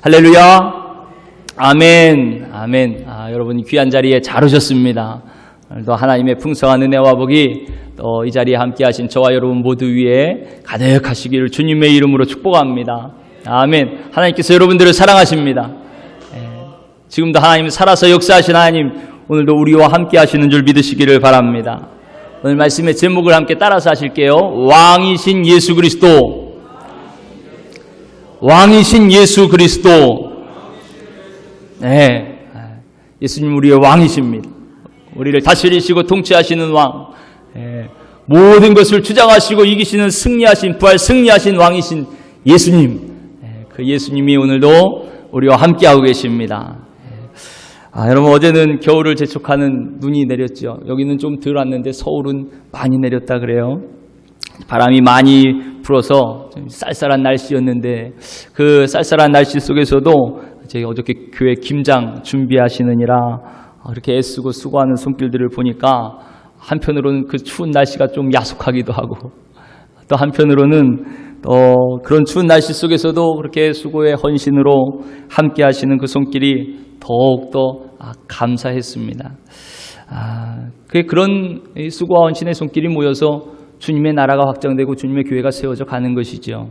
할렐루야. 아멘. 아멘. 여러분 귀한 자리에 잘 오셨습니다. 오늘도 하나님의 풍성한 은혜와 복이 또 이 자리에 함께 하신 저와 여러분 모두 위에 가득하시기를 주님의 이름으로 축복합니다. 아멘. 하나님께서 여러분들을 사랑하십니다. 지금도 하나님 살아서 역사하신 하나님, 오늘도 우리와 함께 하시는 줄 믿으시기를 바랍니다. 오늘 말씀의 제목을 함께 따라서 하실게요. 왕이신 예수 그리스도. 왕이신 예수 그리스도. 네, 예수님 우리의 왕이십니다. 우리를 다스리시고 통치하시는 왕, 모든 것을 주장하시고 이기시는 승리하신 부활 승리하신 왕이신 예수님, 그 예수님이 오늘도 우리와 함께하고 계십니다. 여러분, 어제는 겨울을 재촉하는 눈이 내렸죠. 여기는 좀 덜 왔는데 서울은 많이 내렸다 그래요. 바람이 많이 불어서 좀 쌀쌀한 날씨였는데, 그 쌀쌀한 날씨 속에서도 제가 어저께 교회 김장 준비하시느니라 이렇게 애쓰고 수고하는 손길들을 보니까 한편으로는 그 추운 날씨가 좀 야속하기도 하고, 또 한편으로는 그런 추운 날씨 속에서도 그렇게 수고의 헌신으로 함께 하시는 그 손길이 더욱더 감사했습니다. 그런 수고와 헌신의 손길이 모여서 주님의 나라가 확장되고 주님의 교회가 세워져 가는 것이죠.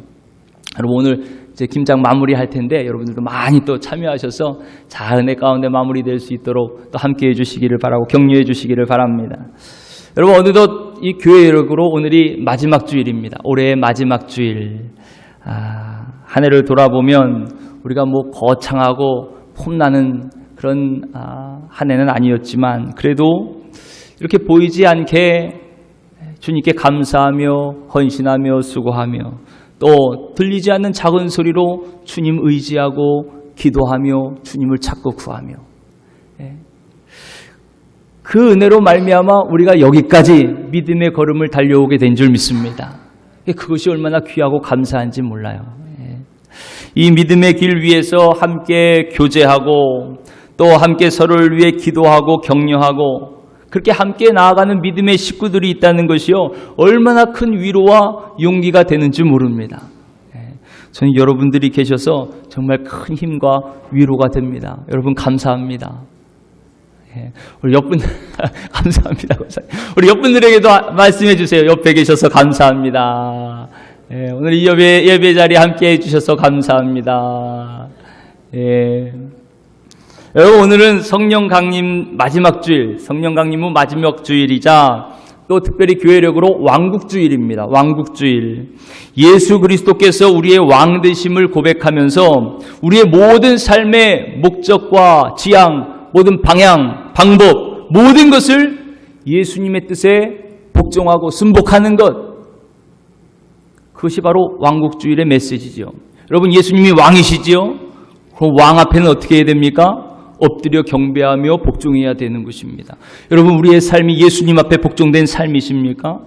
여러분, 오늘 이제 김장 마무리할 텐데 여러분들도 많이 또 참여하셔서 잘 은혜 가운데 마무리될 수 있도록 또 함께해 주시기를 바라고 격려해 주시기를 바랍니다. 여러분, 어느덧 이 교회 여력으로 오늘이 마지막 주일입니다. 올해의 마지막 주일. 한 해를 돌아보면 우리가 뭐 거창하고 폼나는 그런 한 해는 아니었지만, 그래도 이렇게 보이지 않게 주님께 감사하며 헌신하며 수고하며 또 들리지 않는 작은 소리로 주님 의지하고 기도하며 주님을 찾고 구하며, 그 은혜로 말미암아 우리가 여기까지 믿음의 걸음을 달려오게 된 줄 믿습니다. 그것이 얼마나 귀하고 감사한지 몰라요. 이 믿음의 길 위에서 함께 교제하고 또 함께 서로를 위해 기도하고 격려하고 그렇게 함께 나아가는 믿음의 식구들이 있다는 것이요, 얼마나 큰 위로와 용기가 되는지 모릅니다. 저는 여러분들이 계셔서 정말 큰 힘과 위로가 됩니다. 여러분 감사합니다. 우리 옆분 감사합니다. 우리 옆분들에게도 말씀해 주세요. 옆에 계셔서 감사합니다. 오늘 이 예배 자리에 함께 해주셔서 감사합니다. 여러분, 오늘은 성령 강림 마지막 주일, 성령 강림은 마지막 주일이자 또 특별히 교회력으로 왕국주일입니다. 왕국주일. 예수 그리스도께서 우리의 왕 되심을 고백하면서 우리의 모든 삶의 목적과 지향, 모든 방향, 방법, 모든 것을 예수님의 뜻에 복종하고 순복하는 것, 그것이 바로 왕국주일의 메시지죠. 여러분, 예수님이 왕이시지요? 그 왕 앞에는 어떻게 해야 됩니까? 엎드려 경배하며 복종해야 되는 것입니다. 여러분, 우리의 삶이 예수님 앞에 복종된 삶이십니까?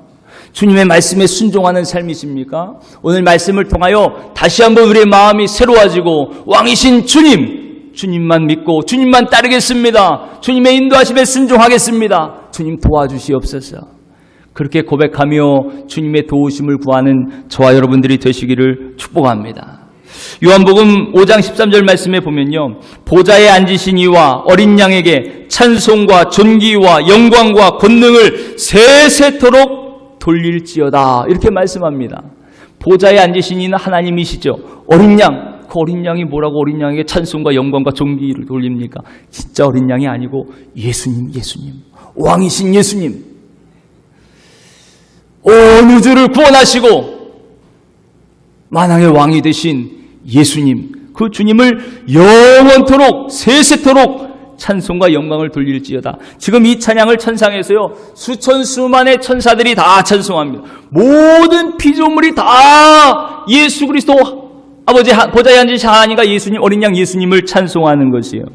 주님의 말씀에 순종하는 삶이십니까? 오늘 말씀을 통하여 다시 한번 우리의 마음이 새로워지고 왕이신 주님만 믿고 주님만 따르겠습니다. 주님의 인도하심에 순종하겠습니다. 주님 도와주시옵소서. 그렇게 고백하며 주님의 도우심을 구하는 저와 여러분들이 되시기를 축복합니다. 요한복음 5장 13절 말씀에 보면요, 보좌에 앉으신 이와 어린 양에게 찬송과 존귀와 영광과 권능을 세세토록 돌릴지어다, 이렇게 말씀합니다. 보좌에 앉으신 이는 하나님이시죠. 어린 양, 그 어린 양이 뭐라고 어린 양에게 찬송과 영광과 존귀를 돌립니까? 진짜 어린 양이 아니고 예수님, 왕이신 예수님, 온 우주를 구원하시고 만왕의 왕이 되신 예수님, 그 주님을 영원토록 세세토록 찬송과 영광을 돌릴지어다. 지금 이 찬양을 천상에서요, 수천 수만의 천사들이 다 찬송합니다. 모든 피조물이 다 예수 그리스도 아버지 보좌에 앉으신 하나님과 예수님, 어린 양 예수님을 찬송하는 것이에요.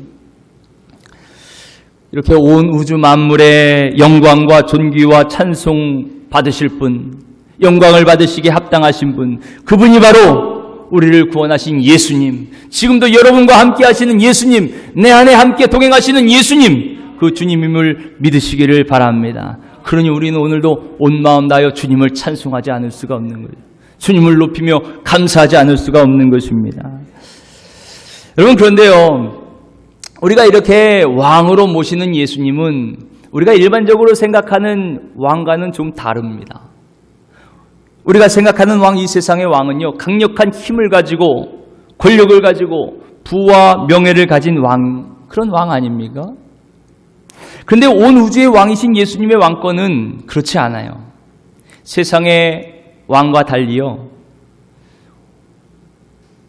이렇게 온 우주 만물의 영광과 존귀와 찬송 받으실 분, 영광을 받으시기에 합당하신 분, 그분이 바로 우리를 구원하신 예수님, 지금도 여러분과 함께 하시는 예수님, 내 안에 함께 동행하시는 예수님, 그 주님임을 믿으시기를 바랍니다. 그러니 우리는 오늘도 온 마음 다하여 주님을 찬송하지 않을 수가 없는 거예요. 주님을 높이며 감사하지 않을 수가 없는 것입니다. 여러분, 그런데요, 우리가 이렇게 왕으로 모시는 예수님은 우리가 일반적으로 생각하는 왕과는 좀 다릅니다. 우리가 생각하는 왕, 이 세상의 왕은요, 강력한 힘을 가지고 권력을 가지고 부와 명예를 가진 왕, 그런 왕 아닙니까? 그런데 온 우주의 왕이신 예수님의 왕권은 그렇지 않아요. 세상의 왕과 달리요,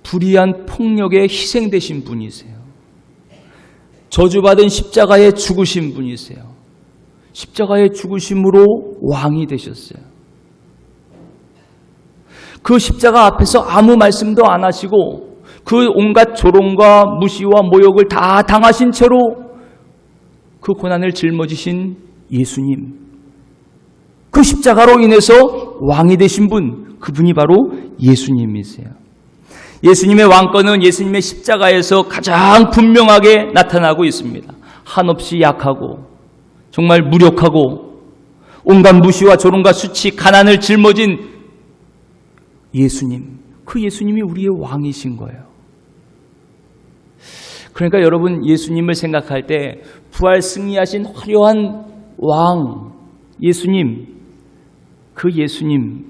불의한 폭력에 희생되신 분이세요. 저주받은 십자가에 죽으신 분이세요. 십자가에 죽으심으로 왕이 되셨어요. 그 십자가 앞에서 아무 말씀도 안 하시고 그 온갖 조롱과 무시와 모욕을 다 당하신 채로 그 고난을 짊어지신 예수님, 그 십자가로 인해서 왕이 되신 분, 그분이 바로 예수님이세요. 예수님의 왕권은 예수님의 십자가에서 가장 분명하게 나타나고 있습니다. 한없이 약하고 정말 무력하고 온갖 무시와 조롱과 수치, 가난을 짊어진 예수님, 그 예수님이 우리의 왕이신 거예요. 그러니까 여러분, 예수님을 생각할 때 부활 승리하신 화려한 왕 예수님, 그 예수님,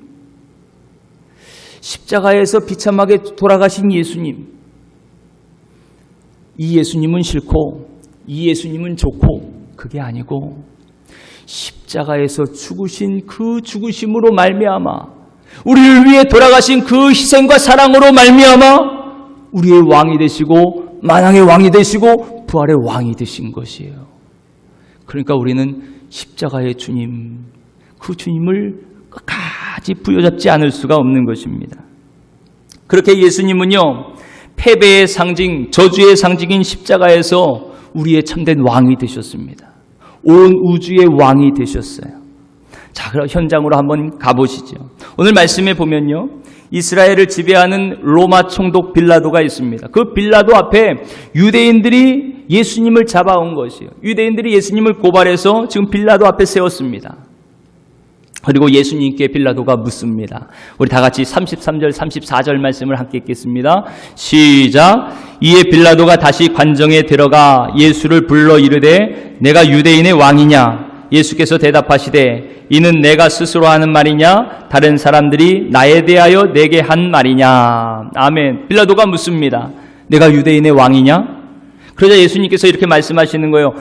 십자가에서 비참하게 돌아가신 예수님, 이 예수님은 싫고 이 예수님은 좋고, 그게 아니고 십자가에서 죽으신 그 죽으심으로 말미암아, 우리를 위해 돌아가신 그 희생과 사랑으로 말미암아 우리의 왕이 되시고 만왕의 왕이 되시고 부활의 왕이 되신 것이에요. 그러니까 우리는 십자가의 주님, 그 주님을 끝까지 부여잡지 않을 수가 없는 것입니다. 그렇게 예수님은요, 패배의 상징, 저주의 상징인 십자가에서 우리의 참된 왕이 되셨습니다. 온 우주의 왕이 되셨어요. 자, 그럼 현장으로 한번 가보시죠. 오늘 말씀에 보면요, 이스라엘을 지배하는 로마 총독 빌라도가 있습니다. 그 빌라도 앞에 유대인들이 예수님을 잡아온 것이에요. 유대인들이 예수님을 고발해서 지금 빌라도 앞에 세웠습니다. 그리고 예수님께 빌라도가 묻습니다. 우리 다 같이 33절, 34절 말씀을 함께 읽겠습니다. 시작. 이에 빌라도가 다시 관정에 들어가 예수를 불러 이르되 내가 유대인의 왕이냐? 예수께서 대답하시되 이는 내가 스스로 하는 말이냐? 다른 사람들이 나에 대하여 내게 한 말이냐? 아멘. 빌라도가 묻습니다. 내가 유대인의 왕이냐? 그러자 예수님께서 이렇게 말씀하시는 거예요.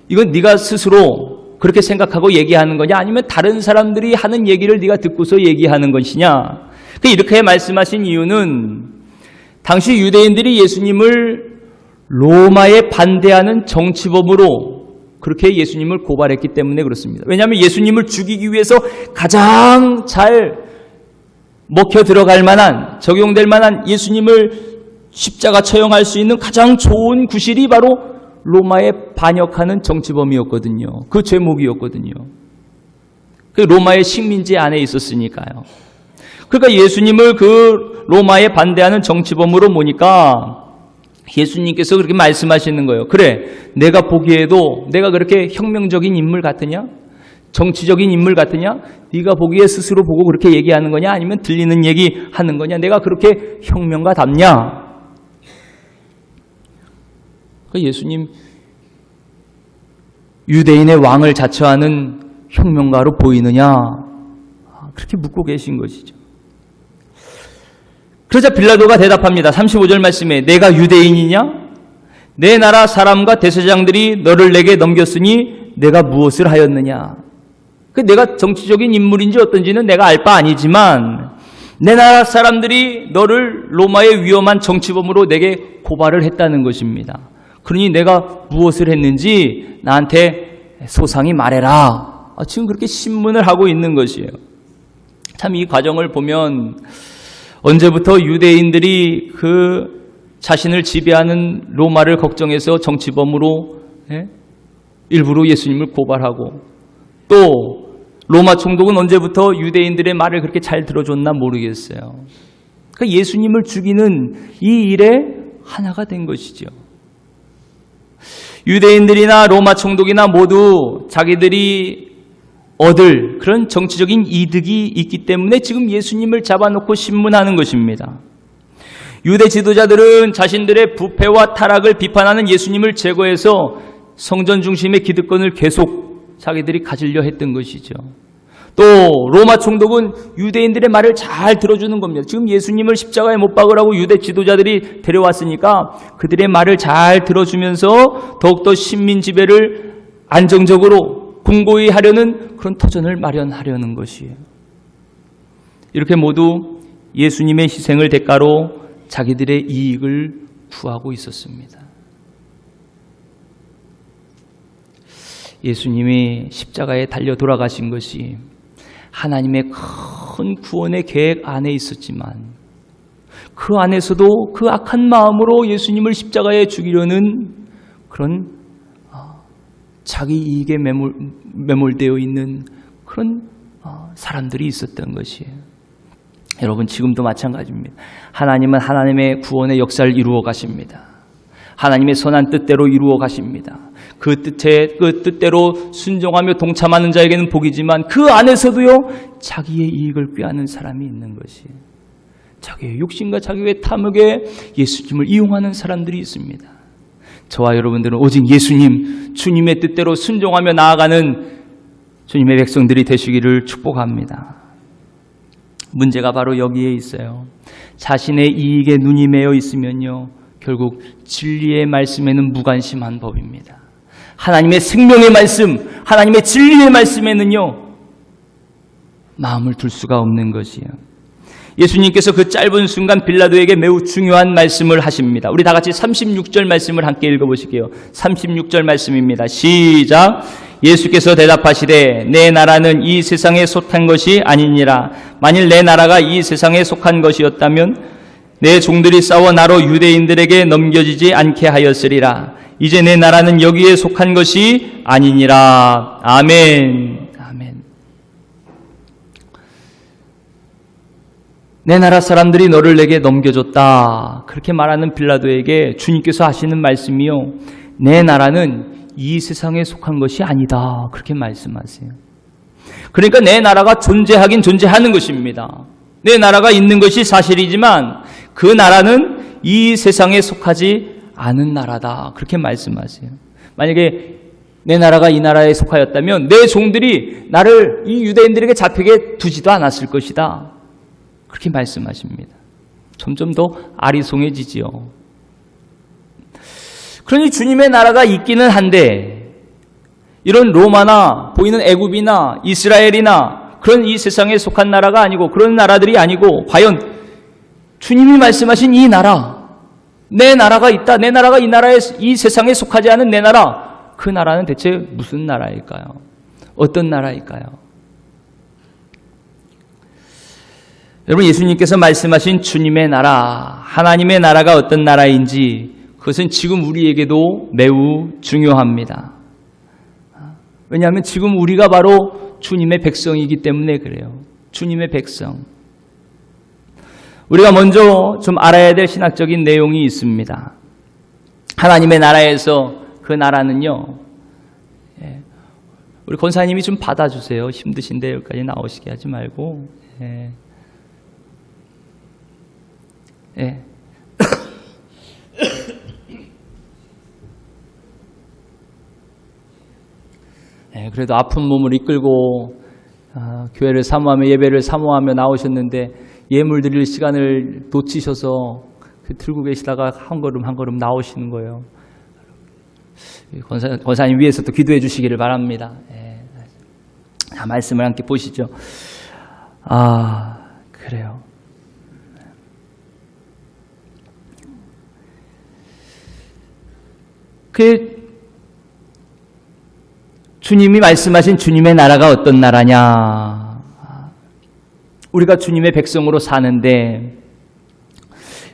이건 네가 스스로 그렇게 생각하고 얘기하는 거냐? 아니면 다른 사람들이 하는 얘기를 네가 듣고서 얘기하는 것이냐? 이렇게 말씀하신 이유는 당시 유대인들이 예수님을 로마에 반대하는 정치범으로 그렇게 예수님을 고발했기 때문에 그렇습니다. 왜냐하면 예수님을 죽이기 위해서 가장 잘 먹혀 들어갈 만한, 적용될 만한, 예수님을 십자가 처형할 수 있는 가장 좋은 구실이 바로 로마에 반역하는 정치범이었거든요. 그 죄목이었거든요. 그 로마의 식민지 안에 있었으니까요. 그러니까 예수님을 그 로마에 반대하는 정치범으로 보니까 예수님께서 그렇게 말씀하시는 거예요. 그래, 내가 보기에도 내가 그렇게 혁명적인 인물 같으냐? 정치적인 인물 같으냐? 네가 보기에 스스로 보고 그렇게 얘기하는 거냐? 아니면 들리는 얘기 하는 거냐? 내가 그렇게 혁명가답냐? 예수님, 유대인의 왕을 자처하는 혁명가로 보이느냐? 그렇게 묻고 계신 것이죠. 그러자 빌라도가 대답합니다. 35절 말씀에 내가 유대인이냐? 내 나라 사람과 대제사장들이 너를 내게 넘겼으니 내가 무엇을 하였느냐? 내가 정치적인 인물인지 어떤지는 내가 알 바 아니지만 내 나라 사람들이 너를 로마의 위험한 정치범으로 내게 고발을 했다는 것입니다. 그러니 내가 무엇을 했는지 나한테 소상히 말해라. 지금 그렇게 신문을 하고 있는 것이에요. 참 이 과정을 보면 언제부터 유대인들이 그 자신을 지배하는 로마를 걱정해서 정치범으로 일부러 예수님을 고발하고, 또 로마 총독은 언제부터 유대인들의 말을 그렇게 잘 들어줬나 모르겠어요. 그러니까 예수님을 죽이는 이 일에 하나가 된 것이죠. 유대인들이나 로마 총독이나 모두 자기들이 얻을 그런 정치적인 이득이 있기 때문에 지금 예수님을 잡아놓고 신문하는 것입니다. 유대 지도자들은 자신들의 부패와 타락을 비판하는 예수님을 제거해서 성전 중심의 기득권을 계속 자기들이 가지려 했던 것이죠. 또 로마 총독은 유대인들의 말을 잘 들어주는 겁니다. 지금 예수님을 십자가에 못 박으라고 유대 지도자들이 데려왔으니까 그들의 말을 잘 들어주면서 더욱더 식민 지배를 안정적으로 공고히 하려는 그런 터전을 마련하려는 것이에요. 이렇게 모두 예수님의 희생을 대가로 자기들의 이익을 구하고 있었습니다. 예수님이 십자가에 달려 돌아가신 것이 하나님의 큰 구원의 계획 안에 있었지만 그 안에서도 그 악한 마음으로 예수님을 십자가에 죽이려는 그런 자기 이익에 매몰되어 있는 그런 사람들이 있었던 것이에요. 여러분, 지금도 마찬가지입니다. 하나님은 하나님의 구원의 역사를 이루어 가십니다. 하나님의 선한 뜻대로 이루어 가십니다. 그 뜻대로 순종하며 동참하는 자에게는 복이지만 그 안에서도요, 자기의 이익을 꾀하는 사람이 있는 것이에요. 자기의 욕심과 자기의 탐욕에 예수님을 이용하는 사람들이 있습니다. 저와 여러분들은 오직 예수님, 주님의 뜻대로 순종하며 나아가는 주님의 백성들이 되시기를 축복합니다. 문제가 바로 여기에 있어요. 자신의 이익에 눈이 매여 있으면요, 결국 진리의 말씀에는 무관심한 법입니다. 하나님의 생명의 말씀, 하나님의 진리의 말씀에는요, 마음을 둘 수가 없는 것이에요. 예수님께서 그 짧은 순간 빌라도에게 매우 중요한 말씀을 하십니다. 우리 다 같이 36절 말씀을 함께 읽어보실게요. 36절 말씀입니다. 시작. 예수께서 대답하시되 내 나라는 이 세상에 속한 것이 아니니라. 만일 내 나라가 이 세상에 속한 것이었다면 내 종들이 싸워 나로 유대인들에게 넘겨지지 않게 하였으리라. 이제 내 나라는 여기에 속한 것이 아니니라. 아멘. 아멘. 내 나라 사람들이 너를 내게 넘겨줬다. 그렇게 말하는 빌라도에게 주님께서 하시는 말씀이요, 내 나라는 이 세상에 속한 것이 아니다. 그렇게 말씀하세요. 그러니까 내 나라가 존재하긴 존재하는 것입니다. 내 나라가 있는 것이 사실이지만 그 나라는 이 세상에 속하지 않은 나라다. 그렇게 말씀하세요. 만약에 내 나라가 이 나라에 속하였다면 내 종들이 나를 이 유대인들에게 잡히게 두지도 않았을 것이다. 그렇게 말씀하십니다. 점점 더 아리송해지지요. 그러니 주님의 나라가 있기는 한데 이런 로마나 보이는 애굽이나 이스라엘이나 그런 이 세상에 속한 나라가 아니고 그런 나라들이 아니고 과연 주님이 말씀하신 이 나라, 내 나라가 있다. 내 나라가 이 세상에 속하지 않은 내 나라, 그 나라는 대체 무슨 나라일까요? 어떤 나라일까요? 여러분, 예수님께서 말씀하신 주님의 나라, 하나님의 나라가 어떤 나라인지 그것은 지금 우리에게도 매우 중요합니다. 왜냐하면 지금 우리가 바로 주님의 백성이기 때문에 그래요. 주님의 백성. 우리가 먼저 좀 알아야 될 신학적인 내용이 있습니다. 하나님의 나라에서 그 나라는요, 우리 권사님이 좀 받아주세요. 힘드신데 여기까지 나오시게 하지 말고. 그래도 아픈 몸을 이끌고 교회를 사모하며 예배를 사모하며 나오셨는데 예물 드릴 시간을 놓치셔서 들고 계시다가 한 걸음 한 걸음 나오시는 거예요. 권사님 위해서 또 기도해 주시기를 바랍니다. 말씀을 함께 보시죠. 그래요. 주님이 말씀하신 주님의 나라가 어떤 나라냐? 우리가 주님의 백성으로 사는데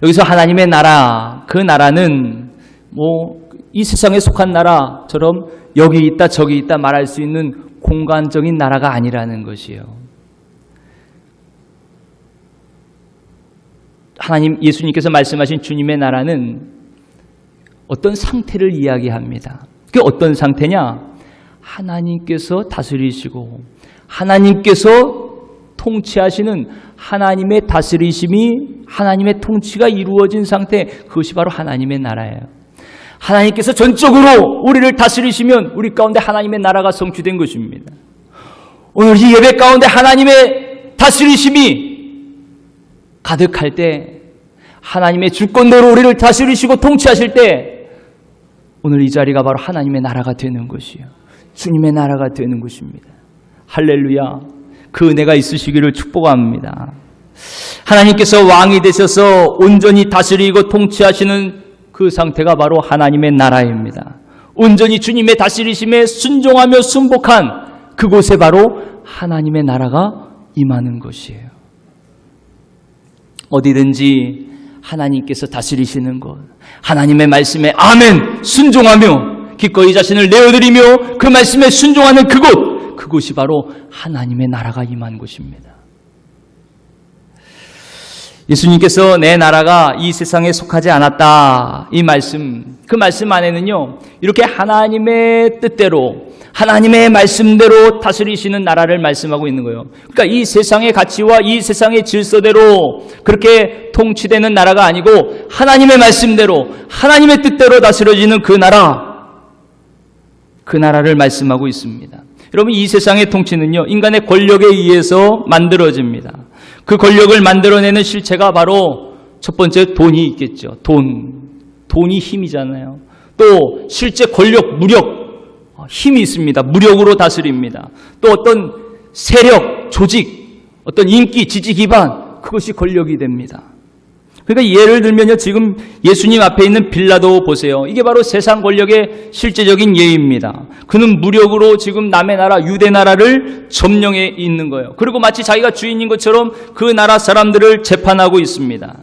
여기서 하나님의 나라, 그 나라는 이 세상에 속한 나라처럼 여기 있다 저기 있다 말할 수 있는 공간적인 나라가 아니라는 것이에요. 예수님께서 말씀하신 주님의 나라는 어떤 상태를 이야기합니다. 그게 어떤 상태냐? 하나님께서 다스리시고 하나님께서 통치하시는 하나님의 다스리심이, 하나님의 통치가 이루어진 상태, 그것이 바로 하나님의 나라예요. 하나님께서 전적으로 우리를 다스리시면 우리 가운데 하나님의 나라가 성취된 것입니다. 오늘 이 예배 가운데 하나님의 다스리심이 가득할 때, 하나님의 주권대로 우리를 다스리시고 통치하실 때, 오늘 이 자리가 바로 하나님의 나라가 되는 것이요, 주님의 나라가 되는 것입니다. 할렐루야. 그 은혜가 있으시기를 축복합니다. 하나님께서 왕이 되셔서 온전히 다스리고 통치하시는 그 상태가 바로 하나님의 나라입니다. 온전히 주님의 다스리심에 순종하며 순복한 그곳에 바로 하나님의 나라가 임하는 것이에요. 어디든지 하나님께서 다스리시는 곳, 하나님의 말씀에 아멘 순종하며 기꺼이 자신을 내어드리며 그 말씀에 순종하는 그곳, 그곳이 바로 하나님의 나라가 임한 곳입니다. 예수님께서 내 나라가 이 세상에 속하지 않았다, 이 말씀, 그 말씀 안에는요, 이렇게 하나님의 뜻대로, 하나님의 말씀대로 다스리시는 나라를 말씀하고 있는 거예요. 그러니까 이 세상의 가치와 이 세상의 질서대로 그렇게 통치되는 나라가 아니고 하나님의 말씀대로, 하나님의 뜻대로 다스려지는 그 나라, 그 나라를 말씀하고 있습니다. 여러분, 이 세상의 통치는요, 인간의 권력에 의해서 만들어집니다. 그 권력을 만들어내는 실체가 바로 첫 번째 돈이 있겠죠. 돈이 힘이잖아요. 또 실제 권력, 무력, 힘이 있습니다. 무력으로 다스립니다. 또 어떤 세력, 조직, 어떤 인기, 지지 기반, 그것이 권력이 됩니다. 그러니까 예를 들면요, 지금 예수님 앞에 있는 빌라도 보세요. 이게 바로 세상 권력의 실제적인 예입니다. 그는 무력으로 지금 남의 나라, 유대 나라를 점령해 있는 거예요. 그리고 마치 자기가 주인인 것처럼 그 나라 사람들을 재판하고 있습니다.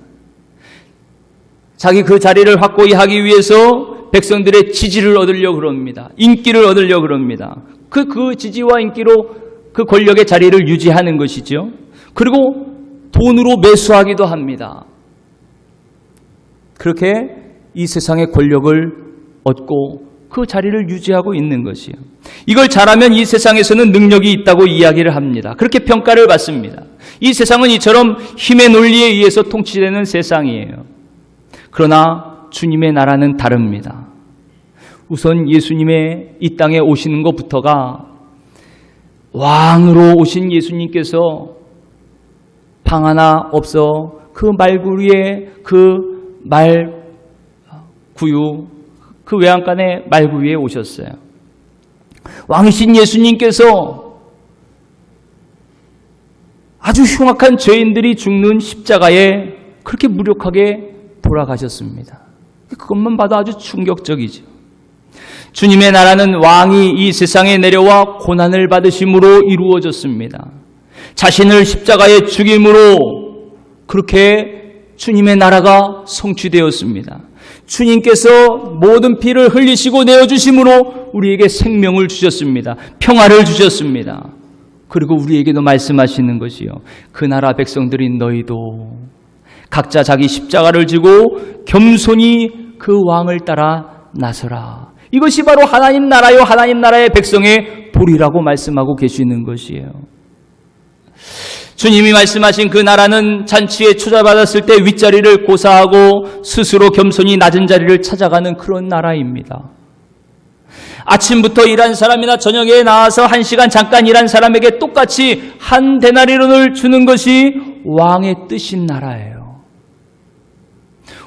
자기 그 자리를 확고히 하기 위해서 백성들의 지지를 얻으려고 그럽니다. 인기를 얻으려고 그럽니다. 그 지지와 인기로 그 권력의 자리를 유지하는 것이죠. 그리고 돈으로 매수하기도 합니다. 그렇게 이 세상의 권력을 얻고 그 자리를 유지하고 있는 것이에요. 이걸 잘하면 이 세상에서는 능력이 있다고 이야기를 합니다. 그렇게 평가를 받습니다. 이 세상은 이처럼 힘의 논리에 의해서 통치되는 세상이에요. 그러나 주님의 나라는 다릅니다. 우선 예수님의 이 땅에 오시는 것부터가, 왕으로 오신 예수님께서 방 하나 없어 그 말구리에 말구유, 그 외양간의 말구유에 오셨어요. 왕이신 예수님께서 아주 흉악한 죄인들이 죽는 십자가에 그렇게 무력하게 돌아가셨습니다. 그것만 봐도 아주 충격적이죠. 주님의 나라는 왕이 이 세상에 내려와 고난을 받으심으로 이루어졌습니다. 자신을 십자가에 죽임으로 그렇게 주님의 나라가 성취되었습니다. 주님께서 모든 피를 흘리시고 내어주심으로 우리에게 생명을 주셨습니다. 평화를 주셨습니다. 그리고 우리에게도 말씀하시는 것이요, 그 나라 백성들인 너희도 각자 자기 십자가를 지고 겸손히 그 왕을 따라 나서라. 이것이 바로 하나님 나라요, 하나님 나라의 백성의 도리라고 말씀하고 계시는 것이에요. 주님이 말씀하신 그 나라는 잔치에 초대받았을 때 윗자리를 고사하고 스스로 겸손히 낮은 자리를 찾아가는 그런 나라입니다. 아침부터 일한 사람이나 저녁에 나와서 1시간 잠깐 일한 사람에게 똑같이 한 데나리온을 주는 것이 왕의 뜻인 나라예요.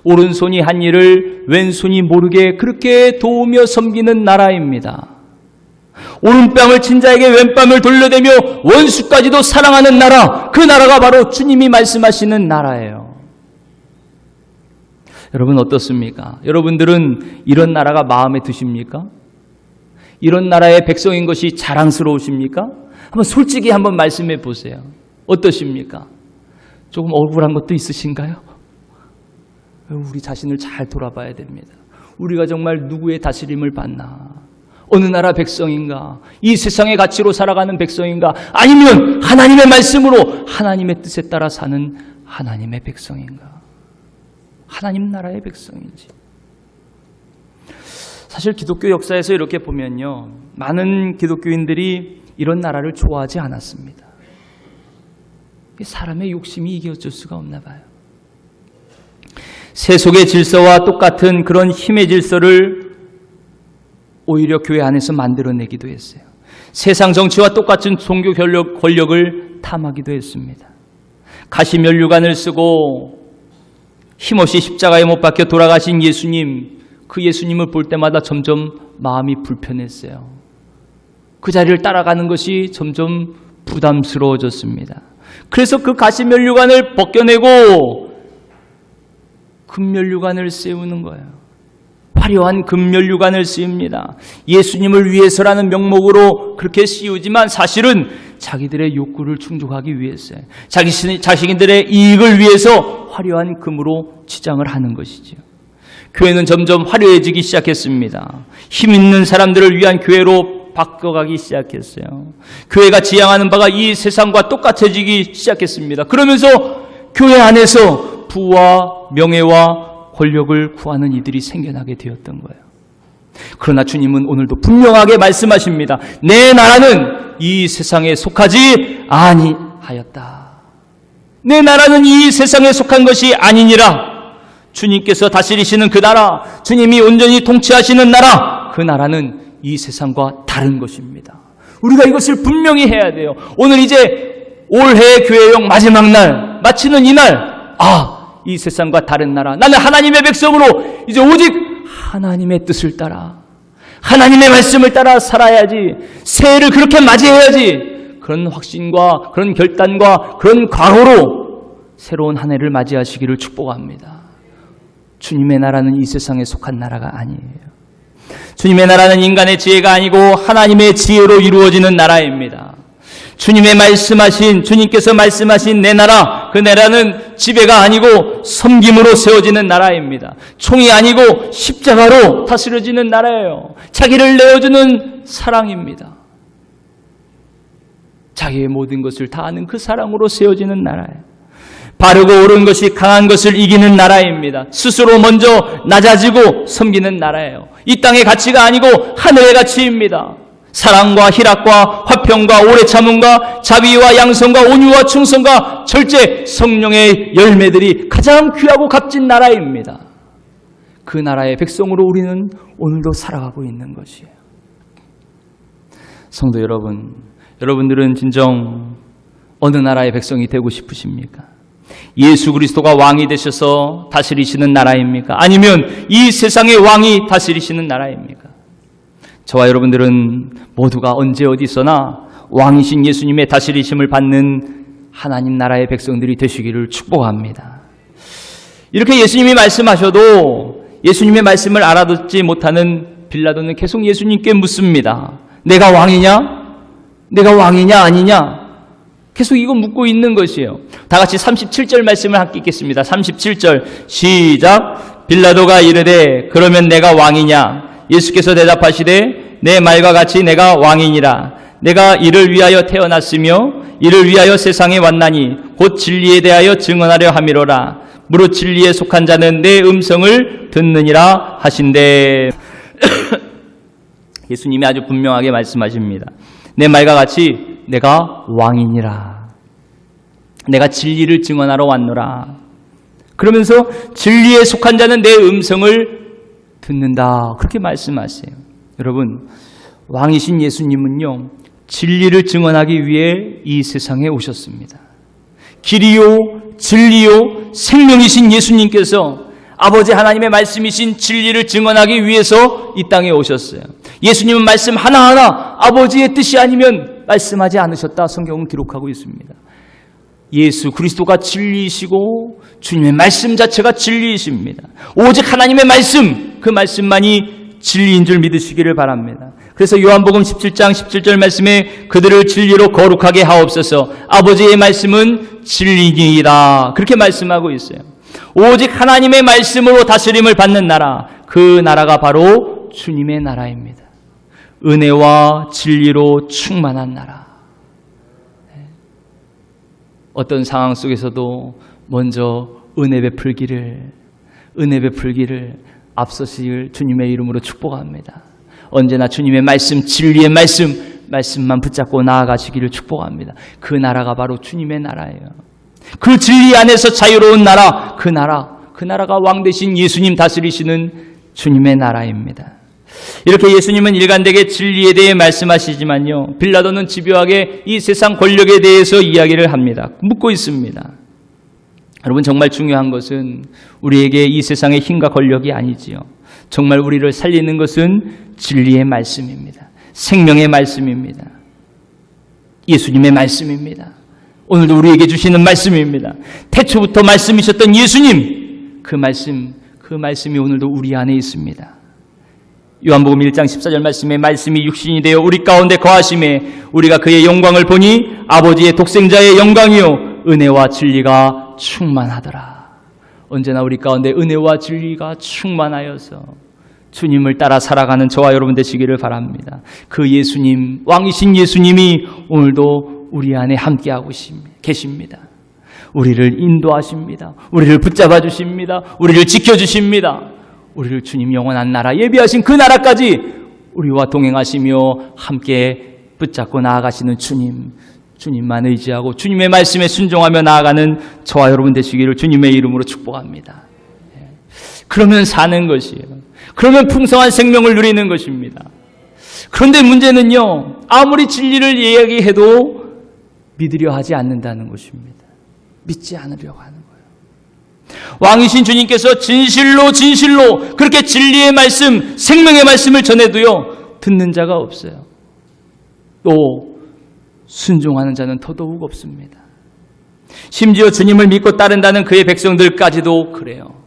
오른손이 한 일을 왼손이 모르게 그렇게 도우며 섬기는 나라입니다. 오른뺨을 친 자에게 왼뺨을 돌려대며 원수까지도 사랑하는 나라, 그 나라가 바로 주님이 말씀하시는 나라예요. 여러분 어떻습니까? 여러분들은 이런 나라가 마음에 드십니까? 이런 나라의 백성인 것이 자랑스러우십니까? 한번 솔직히 한번 말씀해 보세요. 어떠십니까? 조금 억울한 것도 있으신가요? 우리 자신을 잘 돌아봐야 됩니다. 우리가 정말 누구의 다스림을 받나? 어느 나라 백성인가? 이 세상의 가치로 살아가는 백성인가? 아니면 하나님의 말씀으로 하나님의 뜻에 따라 사는 하나님의 백성인가? 하나님 나라의 백성인지. 사실 기독교 역사에서 이렇게 보면요, 많은 기독교인들이 이런 나라를 좋아하지 않았습니다. 사람의 욕심이 이게 어쩔 수가 없나 봐요. 세속의 질서와 똑같은 그런 힘의 질서를 오히려 교회 안에서 만들어내기도 했어요. 세상 정치와 똑같은 종교 권력을 탐하기도 했습니다. 가시면류관을 쓰고 힘없이 십자가에 못 박혀 돌아가신 예수님, 그 예수님을 볼 때마다 점점 마음이 불편했어요. 그 자리를 따라가는 것이 점점 부담스러워졌습니다. 그래서 그 가시면류관을 벗겨내고 금면류관을 세우는 거예요. 화려한 금면류관을 씌웁니다. 예수님을 위해서라는 명목으로 그렇게 씌우지만 사실은 자기들의 욕구를 충족하기 위해서요. 자신들의 이익을 위해서 화려한 금으로 치장을 하는 것이죠. 교회는 점점 화려해지기 시작했습니다. 힘 있는 사람들을 위한 교회로 바뀌어가기 시작했어요. 교회가 지향하는 바가 이 세상과 똑같아지기 시작했습니다. 그러면서 교회 안에서 부와 명예와 권력을 구하는 이들이 생겨나게 되었던 거예요. 그러나 주님은 오늘도 분명하게 말씀하십니다. 내 나라는 이 세상에 속하지 아니하였다. 내 나라는 이 세상에 속한 것이 아니니라. 주님께서 다스리시는 그 나라, 주님이 온전히 통치하시는 나라, 그 나라는 이 세상과 다른 것입니다. 우리가 이것을 분명히 해야 돼요. 오늘 이제 올해 교회용 마지막 날, 마치는 이날, 이 세상과 다른 나라, 나는 하나님의 백성으로 이제 오직 하나님의 뜻을 따라, 하나님의 말씀을 따라 살아야지, 새해를 그렇게 맞이해야지, 그런 확신과 그런 결단과 그런 각오로 새로운 한 해를 맞이하시기를 축복합니다. 주님의 나라는 이 세상에 속한 나라가 아니에요. 주님의 나라는 인간의 지혜가 아니고 하나님의 지혜로 이루어지는 나라입니다. 주님께서 말씀하신 내 나라, 그 나라는 지배가 아니고 섬김으로 세워지는 나라입니다. 총이 아니고 십자가로 다스려지는 나라예요. 자기를 내어주는 사랑입니다. 자기의 모든 것을 다하는 그 사랑으로 세워지는 나라예요. 바르고 옳은 것이 강한 것을 이기는 나라입니다. 스스로 먼저 낮아지고 섬기는 나라예요. 이 땅의 가치가 아니고 하늘의 가치입니다. 사랑과 희락과 화평과 오래 참음과 자비와 양성과 온유와 충성과 절제, 성령의 열매들이 가장 귀하고 값진 나라입니다. 그 나라의 백성으로 우리는 오늘도 살아가고 있는 것이에요. 성도 여러분, 여러분들은 진정 어느 나라의 백성이 되고 싶으십니까? 예수 그리스도가 왕이 되셔서 다스리시는 나라입니까? 아니면 이 세상의 왕이 다스리시는 나라입니까? 저와 여러분들은 모두가 언제 어디서나 왕이신 예수님의 다스리심을 받는 하나님 나라의 백성들이 되시기를 축복합니다. 이렇게 예수님이 말씀하셔도 예수님의 말씀을 알아듣지 못하는 빌라도는 계속 예수님께 묻습니다. 내가 왕이냐? 내가 왕이냐 아니냐? 계속 이거 묻고 있는 것이에요. 다 같이 37절 말씀을 함께 읽겠습니다. 37절 시작. 빌라도가 이르되 그러면 내가 왕이냐? 예수께서 대답하시되 내 말과 같이 내가 왕이니라. 내가 이를 위하여 태어났으며 이를 위하여 세상에 왔나니 곧 진리에 대하여 증언하려 함이로라. 무릇 진리에 속한 자는 내 음성을 듣느니라 하신대. 예수님이 아주 분명하게 말씀하십니다. 내 말과 같이 내가 왕이니라. 내가 진리를 증언하러 왔노라. 그러면서 진리에 속한 자는 내 음성을 듣는다. 그렇게 말씀하세요. 여러분, 왕이신 예수님은요, 진리를 증언하기 위해 이 세상에 오셨습니다. 길이요, 진리요, 생명이신 예수님께서 아버지 하나님의 말씀이신 진리를 증언하기 위해서 이 땅에 오셨어요. 예수님은 말씀 하나하나 아버지의 뜻이 아니면 말씀하지 않으셨다. 성경은 기록하고 있습니다. 예수 그리스도가 진리이시고 주님의 말씀 자체가 진리이십니다. 오직 하나님의 말씀, 그 말씀만이 진리인 줄 믿으시기를 바랍니다. 그래서 요한복음 17장 17절 말씀에 그들을 진리로 거룩하게 하옵소서. 아버지의 말씀은 진리니이다. 그렇게 말씀하고 있어요. 오직 하나님의 말씀으로 다스림을 받는 나라, 그 나라가 바로 주님의 나라입니다. 은혜와 진리로 충만한 나라. 어떤 상황 속에서도 먼저 은혜 베풀기를 앞서실 주님의 이름으로 축복합니다. 언제나 주님의 말씀, 진리의 말씀 말씀만 붙잡고 나아가시기를 축복합니다. 그 나라가 바로 주님의 나라예요. 그 진리 안에서 자유로운 나라, 그 나라가 왕 되신 예수님 다스리시는 주님의 나라입니다. 이렇게 예수님은 일관되게 진리에 대해 말씀하시지만요, 빌라도는 집요하게 이 세상 권력에 대해서 이야기를 합니다. 묻고 있습니다. 여러분, 정말 중요한 것은 우리에게 이 세상의 힘과 권력이 아니지요. 정말 우리를 살리는 것은 진리의 말씀입니다. 생명의 말씀입니다. 예수님의 말씀입니다. 오늘도 우리에게 주시는 말씀입니다. 태초부터 말씀이셨던 예수님, 그 말씀이 오늘도 우리 안에 있습니다. 요한복음 1장 14절 말씀에 말씀이 육신이 되어 우리 가운데 거하심에 우리가 그의 영광을 보니 아버지의 독생자의 영광이요 은혜와 진리가 충만하더라. 언제나 우리 가운데 은혜와 진리가 충만하여서 주님을 따라 살아가는 저와 여러분 되시기를 바랍니다. 그 예수님, 왕이신 예수님이 오늘도 우리 안에 함께하고 계십니다. 우리를 인도하십니다. 우리를 붙잡아 주십니다. 우리를 지켜주십니다. 우리를 주님 영원한 나라, 예비하신 그 나라까지 우리와 동행하시며 함께 붙잡고 나아가시는 주님만 의지하고 주님의 말씀에 순종하며 나아가는 저와 여러분 되시기를 주님의 이름으로 축복합니다. 그러면 사는 것이에요. 그러면 풍성한 생명을 누리는 것입니다. 그런데 문제는요, 아무리 진리를 이야기해도 믿으려 하지 않는다는 것입니다. 믿지 않으려고 하는 거예요. 왕이신 주님께서 진실로 그렇게 진리의 말씀, 생명의 말씀을 전해도요, 듣는 자가 없어요. 또 순종하는 자는 더더욱 없습니다. 심지어 주님을 믿고 따른다는 그의 백성들까지도 그래요.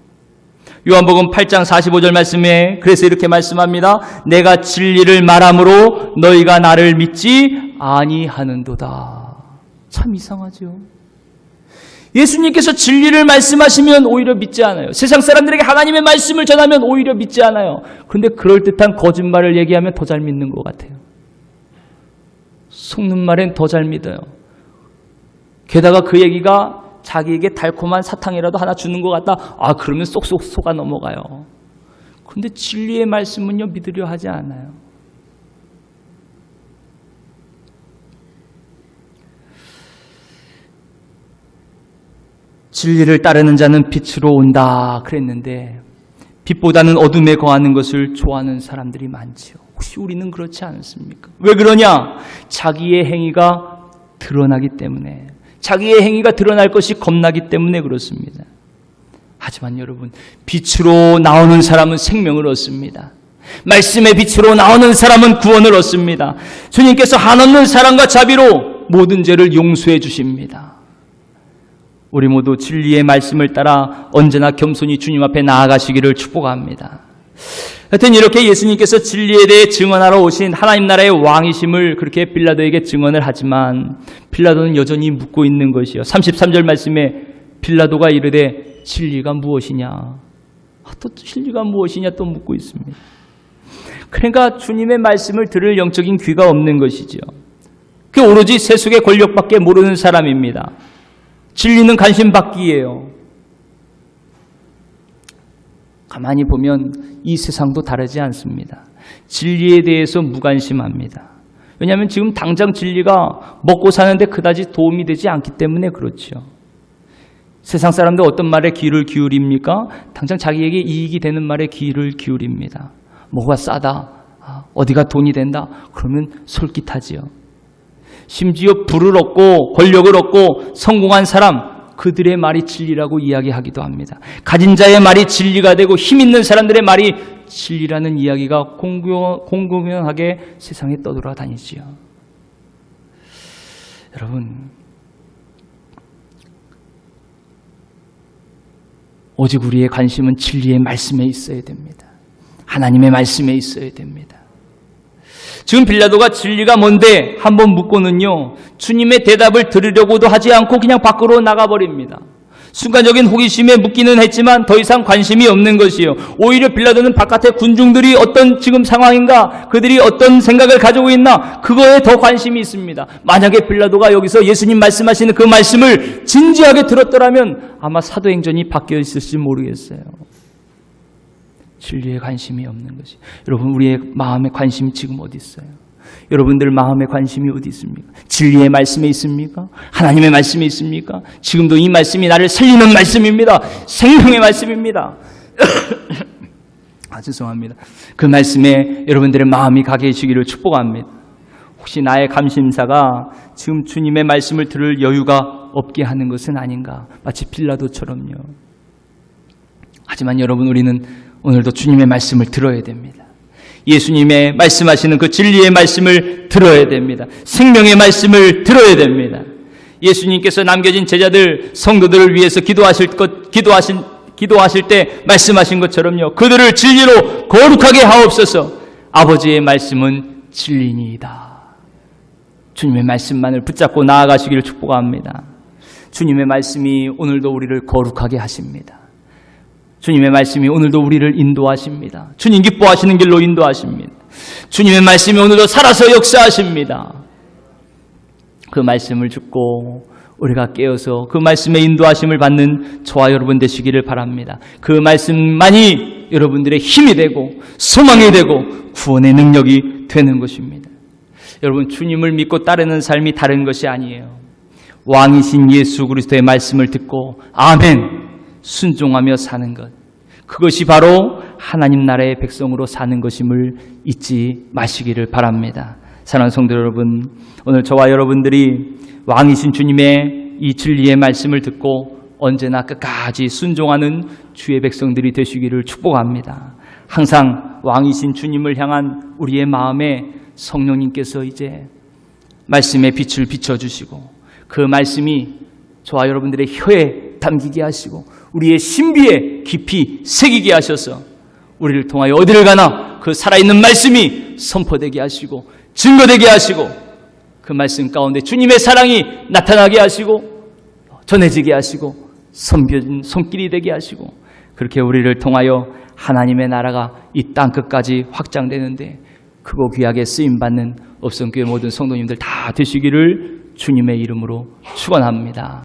요한복음 8장 45절 말씀에 그래서 이렇게 말씀합니다. 내가 진리를 말함으로 너희가 나를 믿지 아니하는도다. 참 이상하죠. 예수님께서 진리를 말씀하시면 오히려 믿지 않아요. 세상 사람들에게 하나님의 말씀을 전하면 오히려 믿지 않아요. 그런데 그럴듯한 거짓말을 얘기하면 더 잘 믿는 것 같아요. 속는 말엔 더 잘 믿어요. 게다가 그 얘기가 자기에게 달콤한 사탕이라도 하나 주는 것 같다. 그러면 쏙쏙 속아 넘어가요. 그런데 진리의 말씀은요, 믿으려 하지 않아요. 진리를 따르는 자는 빛으로 온다 그랬는데 빛보다는 어둠에 거하는 것을 좋아하는 사람들이 많지요. 혹시 우리는 그렇지 않습니까? 왜 그러냐? 자기의 행위가 드러나기 때문에, 자기의 행위가 드러날 것이 겁나기 때문에 그렇습니다. 하지만 여러분, 빛으로 나오는 사람은 생명을 얻습니다. 말씀의 빛으로 나오는 사람은 구원을 얻습니다. 주님께서 한없는 사랑과 자비로 모든 죄를 용서해 주십니다. 우리 모두 진리의 말씀을 따라 언제나 겸손히 주님 앞에 나아가시기를 축복합니다. 하여튼 이렇게 예수님께서 진리에 대해 증언하러 오신 하나님 나라의 왕이심을 그렇게 빌라도에게 증언을 하지만 빌라도는 여전히 묻고 있는 것이요. 33절 말씀에 빌라도가 이르되 진리가 무엇이냐? 또 진리가 무엇이냐 또 묻고 있습니다. 그러니까 주님의 말씀을 들을 영적인 귀가 없는 것이죠. 그 오로지 세속의 권력밖에 모르는 사람입니다. 진리는 관심 받기예요. 가만히 보면 이 세상도 다르지 않습니다. 진리에 대해서 무관심합니다. 왜냐하면 지금 당장 진리가 먹고 사는데 그다지 도움이 되지 않기 때문에 그렇죠. 세상 사람들 어떤 말에 귀를 기울입니까? 당장 자기에게 이익이 되는 말에 귀를 기울입니다. 뭐가 싸다, 어디가 돈이 된다, 그러면 솔깃하지요. 심지어 부를 얻고 권력을 얻고 성공한 사람, 그들의 말이 진리라고 이야기하기도 합니다. 가진 자의 말이 진리가 되고 힘 있는 사람들의 말이 진리라는 이야기가 공공연하게 세상에 떠돌아다니지요. 여러분, 오직 우리의 관심은 진리의 말씀에 있어야 됩니다. 하나님의 말씀에 있어야 됩니다. 지금 빌라도가 진리가 뭔데 한번 묻고는요, 주님의 대답을 들으려고도 하지 않고 그냥 밖으로 나가버립니다. 순간적인 호기심에 묻기는 했지만 더 이상 관심이 없는 것이요. 오히려 빌라도는 바깥에 군중들이 어떤 지금 상황인가, 그들이 어떤 생각을 가지고 있나, 그거에 더 관심이 있습니다. 만약에 빌라도가 여기서 예수님 말씀하시는 그 말씀을 진지하게 들었더라면 아마 사도행전이 바뀌어 있을지 모르겠어요. 진리에 관심이 없는 것이. 여러분, 우리의 마음에 관심이 지금 어디 있어요? 여러분들 마음의 관심이 어디 있습니까? 진리의 말씀에 있습니까? 하나님의 말씀에 있습니까? 지금도 이 말씀이 나를 살리는 말씀입니다. 생명의 말씀입니다. 죄송합니다. 그 말씀에 여러분들의 마음이 가 계시기를 축복합니다. 혹시 나의 감심사가 지금 주님의 말씀을 들을 여유가 없게 하는 것은 아닌가? 마치 빌라도처럼요. 하지만 여러분, 우리는 오늘도 주님의 말씀을 들어야 됩니다. 예수님의 말씀하시는 그 진리의 말씀을 들어야 됩니다. 생명의 말씀을 들어야 됩니다. 예수님께서 남겨진 제자들, 성도들을 위해서 기도하실 때 말씀하신 것처럼요. 그들을 진리로 거룩하게 하옵소서. 아버지의 말씀은 진리니이다. 주님의 말씀만을 붙잡고 나아가시기를 축복합니다. 주님의 말씀이 오늘도 우리를 거룩하게 하십니다. 주님의 말씀이 오늘도 우리를 인도하십니다. 주님 기뻐하시는 길로 인도하십니다. 주님의 말씀이 오늘도 살아서 역사하십니다. 그 말씀을 듣고 우리가 깨어서 그 말씀의 인도하심을 받는 저와 여러분 되시기를 바랍니다. 그 말씀만이 여러분들의 힘이 되고 소망이 되고 구원의 능력이 되는 것입니다. 여러분, 주님을 믿고 따르는 삶이 다른 것이 아니에요. 왕이신 예수 그리스도의 말씀을 듣고 아멘 순종하며 사는 것, 그것이 바로 하나님 나라의 백성으로 사는 것임을 잊지 마시기를 바랍니다. 사랑하는 성도 여러분, 오늘 저와 여러분들이 왕이신 주님의 이 진리의 말씀을 듣고 언제나 끝까지 순종하는 주의 백성들이 되시기를 축복합니다. 항상 왕이신 주님을 향한 우리의 마음에 성령님께서 이제 말씀의 빛을 비춰주시고 그 말씀이 저와 여러분들의 혀에 담기게 하시고 우리의 신비에 깊이 새기게 하셔서 우리를 통하여 어디를 가나 그 살아있는 말씀이 선포되게 하시고 증거되게 하시고 그 말씀 가운데 주님의 사랑이 나타나게 하시고 전해지게 하시고 선변 손길이 되게 하시고 그렇게 우리를 통하여 하나님의 나라가 이 땅 끝까지 확장되는데 크고 귀하게 쓰임받는 업성교회 모든 성도님들 다 되시기를 주님의 이름으로 축원합니다.